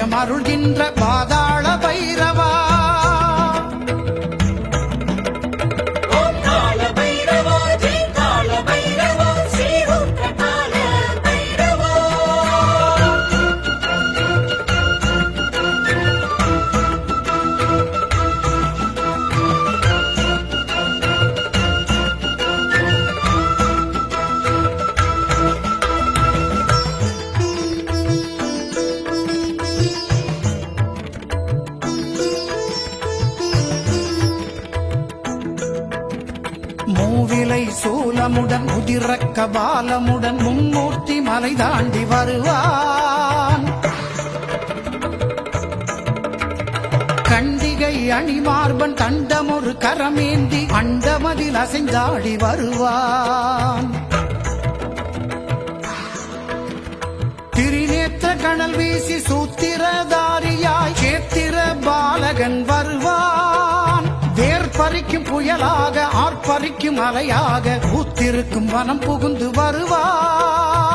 அபயம் அருள்கின்ற பாதாள பைரவா மூவிலை சூலமுடன் உதிரக்க பாலமுடன் மும்மூர்த்தி மலை தாண்டி வருவான். கண்டிகை அணிமார்பன் தண்டமொரு கரமேந்தி அண்டமதில் அசைந்தாடி வருவான். திரிநேத்திர கணல் வீசி சூத்திரதாரியாய் கேத்திர பாலகன் வருவான். வேர்பறிக்கும் புயலாக ஆர்ப்பரிக்கும் அலையாக ஊத்திருக்கும் வனம் புகுந்து வருவான்.